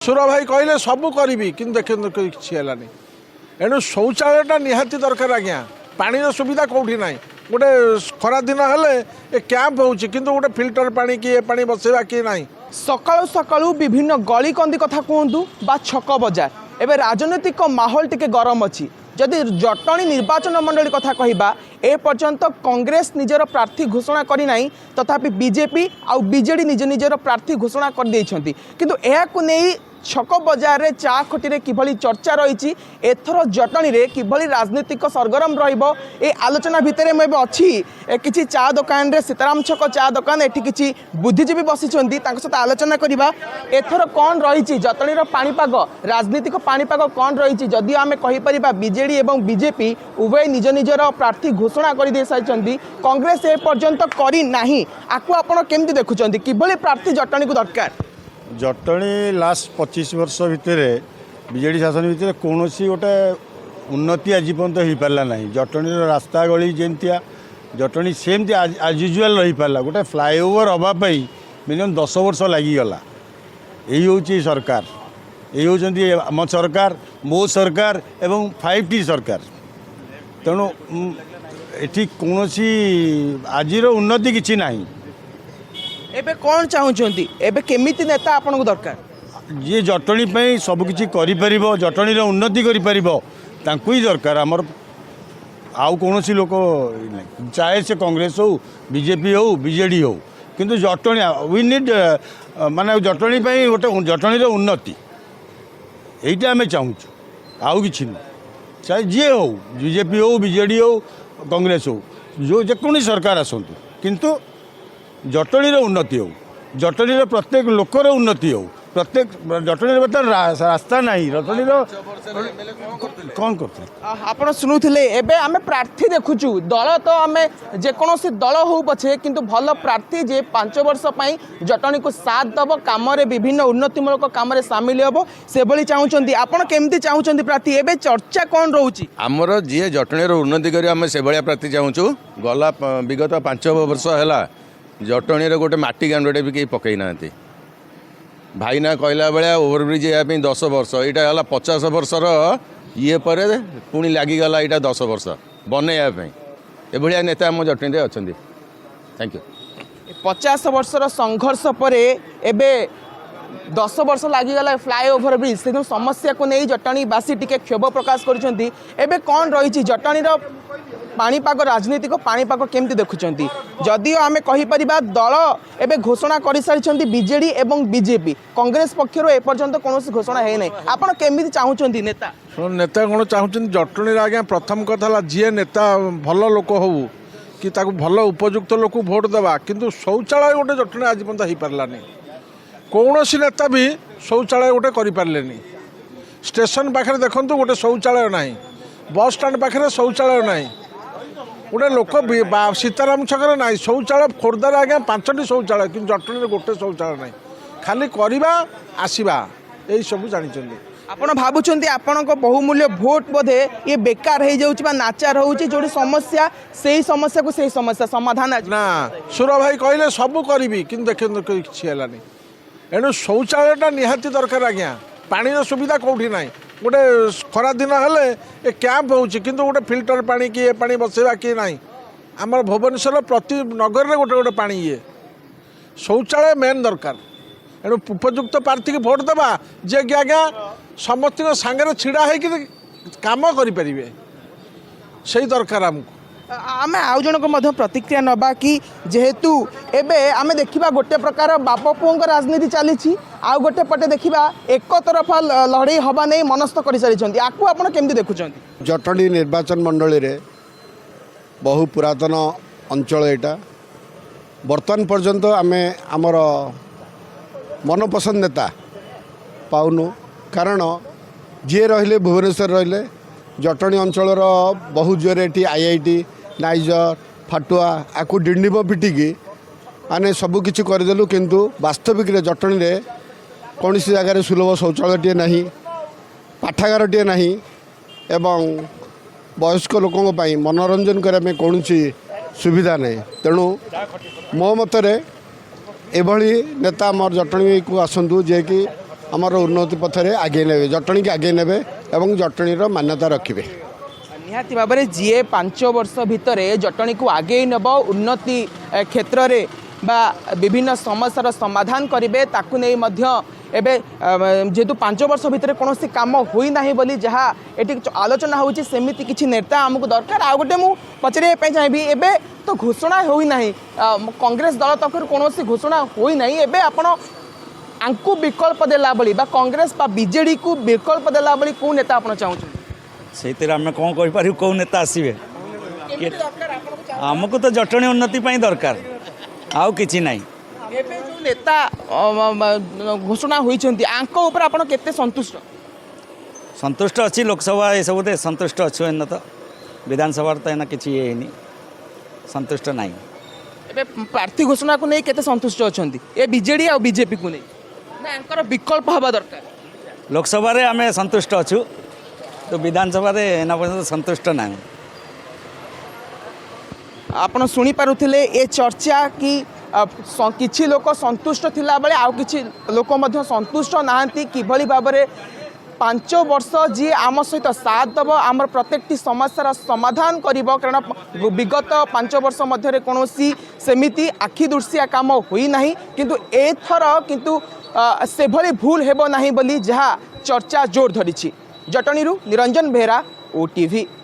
सुर भाई कहले सबू करी कि देखिए किसी है एणु शौचालयटा निहाती दरकार आज्ञा पानी सुविधा कौटी ना गोटे खरा दिन हेले कैंप हो गोटे फिल्टर पानी कि पानी बसैवा कि ना सकाळु सकाळु विभिन्न गली कंदी कथा कहतु बा छक बजार एवं राजनैतिक माहौल टिके गरम अच्छी जदि जटणी निर्वाचन मंडली कथा कहवा ए पर्यंत कांग्रेस निजर प्रार्थी घोषणा करना तथापि बीजेपी आउ बीजेडी निज निजर प्रार्थी घोषणा कर देइछंती किंतु एहाकु नेई छक बजार रे चा खटी किभली चर्चा रही एथर जटणी रे किभली राजनीतिक सरगरम रहिबो ए आलोचना भितर मैं अच्छी किसी चा दुकान रे सीताराम छक चा दुकान एठी किसी बुद्धिजीवी बसिछंती तांक सहित आलोचना करिबा एथर कौन रही जटणीर पाणीपाग राजनीतिक पाणीपाग कौन रही जदि आमे कहि परिबा बीजेडी एवं बीजेपी उभय निज निजर प्रार्थी घोषणा कर दे सारिछंती कांग्रेस ए पर्यंत करी नाही आकु आपण केमति देखुछंती किभली प्रार्थी जटणी को दरकार जटणी लास्ट 25 वर्ष भितर बीजेडी शासन भितर कौन गोटे उन्नति आज पर्यंत हो पारा ना जटणी रास्ता गली जमतिया जटणी सेमती आज यूजुआल रही पारा गोटे फ्लाईओवर हवापाई मिनिमम 10 वर्ष लगिगला यही हूँ सरकार यही हूँ आम सरकार मो सरकार एवं 5T सरकार तेणु एटी कौन आज उन्नति किसी ना एबे कौन चाहूँगी एबे केमिति नेता आपन को दरकार जी जटणी सबकि जटणी उन्नति ही दरकार आमर आउ कौन लोक चाहे से कांग्रेस हो बीजेपी हो बीजेडी हो किंतु जटणी वी नीड माने जटणी गोटे जटणी उन्नति यहीटा आम चाहूँ आउ कि चाहे जी हो बीजेपी हो बीजेडी हो कांग्रेस हो जो जेकोनी सरकार आसतु किंतु जटणी उन्नति हो जटणी प्रत्येक लोकर उन्नति हो प्रत्येक जटणी बर्तमान रास्ता ना जटणी कौन करते आपण शुणुले एबे आमे प्रार्थी देखुचु दल तो आमे जेकोसी दल हो पछे किंतु भल प्रार्थी जे 5 वर्ष पई जटणी को साथ दब काम रे विभिन्न उन्नतिमूलक काम रे शामिल हबो से भली चाहउचंदी आपण केमती चाहउचंदी प्रार्थी एबे चर्चा कौन रहउची हमर जे जटणी रो उन्नति करी आमे से भलिया प्रार्थी चाहउचु गला विगत 5 वर्ष हैला जटणी गोटे मटी गांडे भी कहीं पकई ना भाई ना कहला बेले ओवरब्रिज यापी 10 वर्ष यहाँ है 50 वर्षर ये पर पुणी लगिगला यहाँ 10 वर्ष बनैवाई एभलिया नेता आम जटणी अच्छा थैंक यू 50 वर्षर संघर्ष पर एबे 10 वर्ष लगिगला फ्लाईओवर ब्रिज से समस्या को नहीं जटणीवासी टिके क्षोभ प्रकाश करुछंती एबे कौन रही जटणीर पाणीपाग राजनीतिक पाणीपाग केमती देखुंट जदिओ आम कहीपर दल एवं घोषणा कर सारी बीजेडी एवं बीजेपी कांग्रेस पक्षर एपर्यंत कौन घोषणा है ना आपड़ केमी चाहूँगी नेता नेता कौन चाहते जटणी आज्ञा प्रथम कथा जी नेता भल लोक हो कि भल उपयुक्त लोक भोट देवा किंतु शौचालय गोटे जटणी आज पर्यंत हो पारानी कौन नेता भी शौचालय गोटे कर स्टेशन पाखे देखु गोटे शौचालय ना बस स्टाण पाखे शौचालय ना गोटे लोक सीताराम छक ना शौचालय खोर्धार आज्ञा 5टी शौचालय कि जटणी गोटे शौचालय ना खाली करवा आसवा यही सब जानते आपण भावुं आपण बहुमूल्य भोट बोधे ये बेकार हो जाऊँ नाचार हो जो समस्या से ही समस्या को सही समस्या समाधान ना सुर भाई कहले सबू करी कि देखिए किसी है एणु शौचालयटा निहाती दरकार आज्ञा पानी सुविधा कौटी ना गोटे खरा दिन हेले कैंप हो गोटे फिल्टर पानी कि पानी बसैवा कि ना आम भुवनेश्वर प्रति नगर में गोटे गोटे पानी ये शौचालय मेन दरकार एणु उपयुक्त प्रार्थी की भोट देवा जे कि आज्ञा समस्त सांगे छिड़ा हो काम करें से दरकार आमको आम आउ जन को प्रतिक्रिया नबा कि जेहेतु एबे आमे देखिबा गोटे प्रकार बाप पुओं राजनीति चली आउ गोटे पटे देखिबा एक तरफा लड़ई हवा नहीं मनस्थ कर सारी आपको आपड़ केमती देखुं जटणी निर्वाचन मंडली रे बहु पुरातन अंचल यहाँ बर्तमान पर्यंत आमे आमर मनपसंद नेता पाउनु कारण जी रहिले भुवनेश्वर रहिले जटणी अंचल बहु जोरे IIT नाइजर फाटुआ आपको डिंडीम पिटिकी आने सबकि करदेलु किंतु वास्तविक जटणी में कौन सी जगार सुलभ शौचालय ना पाठागार ना एवं वयस्क लोकों मनोरंजन करने कौन सुविधा नहीं तेणु मो मतरे एभली नेता मोर जटणी को आसतु जे कि ଆମର ଉନ୍ନତି ପଥରେ ଆଗେଇ ନେବେ, ଜଟଣୀକି ଆଗେଇ ନେବେ ଏବଂ ଜଟଣୀର ମାନ୍ୟତା ରଖିବେ। ନିହାତି ଭାବରେ ଯିଏ 5 ବର୍ଷ ଭିତରେ ଜଟଣୀକୁ ଆଗେଇ ନେବ ଉନ୍ନତି କ୍ଷେତ୍ରରେ বা বিভিন্ন সমস্যার সমাধান করবে তাকে নেই এবে যেহেতু 5 বর্ষ ভিতরে কোণী কাম হয়ে না বলে যা এটি আলোচনা হচ্ছে সেমিতি কিছু নেতা আমাকে দরকার। আউ গোটে মু পচারিবা চাইবি এবে তো ঘোষণা হয়ে না কংগ্রেস দল তরফ কোণী ঘোষণা হয়ে না এবে আপনার আঙ্কু বিকল্প দেলা বলি বা কংগ্রেস বা বিজেডি কু বিকল্প দেলা বলি কেউ নেতা আপনার চাহুছেন ସେଇଥିରେ ଆମେ କ'ଣ କହିପାରିବୁ କେଉଁ ନେତା ଆସିବେ ଆମକୁ ତ ଜଟଣୀ ଉନ୍ନତି ପାଇଁ ଦରକାର ଆଉ କିଛି ନାହିଁ। ଏବେ ଯେଉଁ ନେତା ଘୋଷଣା ହୋଇଛନ୍ତି ଆଙ୍କ ଉପରେ ଆପଣ କେତେ ସନ୍ତୁଷ୍ଟ? ସନ୍ତୁଷ୍ଟ ଅଛି ଲୋକସଭା ଏସବୁରେ ସନ୍ତୁଷ୍ଟ ଅଛୁ ଏନ ତ ବିଧାନସଭାରେ ତ ଏନା କିଛି ଇଏ ହେଇନି ସନ୍ତୁଷ୍ଟ ନାହିଁ। ଏବେ ପ୍ରାର୍ଥୀ ଘୋଷଣାକୁ ନେଇ କେତେ ସନ୍ତୁଷ୍ଟ ଅଛନ୍ତି ଏ ବିଜେଡି ଆଉ ବିଜେପିକୁ ନେଇ ନା ଆଙ୍କର ବିକଳ୍ପ ହେବା ଦରକାର? ଲୋକସଭାରେ ଆମେ ସନ୍ତୁଷ୍ଟ ଅଛୁ ତ ବିଧାନସଭାରେ ଏନା ପର୍ଯ୍ୟନ୍ତ ସନ୍ତୁଷ୍ଟ ନାହିଁ। ଆପଣ ଶୁଣିପାରୁଥିଲେ ଏ ଚର୍ଚ୍ଚା କି କିଛି ଲୋକ ସନ୍ତୁଷ୍ଟ ଥିଲାବେଳେ ଆଉ କିଛି ଲୋକ ମଧ୍ୟ ସନ୍ତୁଷ୍ଟ ନାହାନ୍ତି କିଭଳି ଭାବରେ 5 ବର୍ଷ ଯିଏ ଆମ ସହିତ ସାଥ ଦେବ ଆମର ପ୍ରତ୍ୟେକଟି ସମସ୍ୟାର ସମାଧାନ କରିବ କାରଣ ବିଗତ 5 ବର୍ଷ ମଧ୍ୟରେ କୌଣସି ସେମିତି ଆଖିଦୃଶିଆ କାମ ହୋଇନାହିଁ କିନ୍ତୁ ଏଥର କିନ୍ତୁ ସେଭଳି ଭୁଲ ହେବ ନାହିଁ ବୋଲି ଯାହା ଚର୍ଚ୍ଚା ଜୋର ଧରିଛି। ଜଟଣୀରୁ ନିରଞ୍ଜନ ବେହେରା, OTV।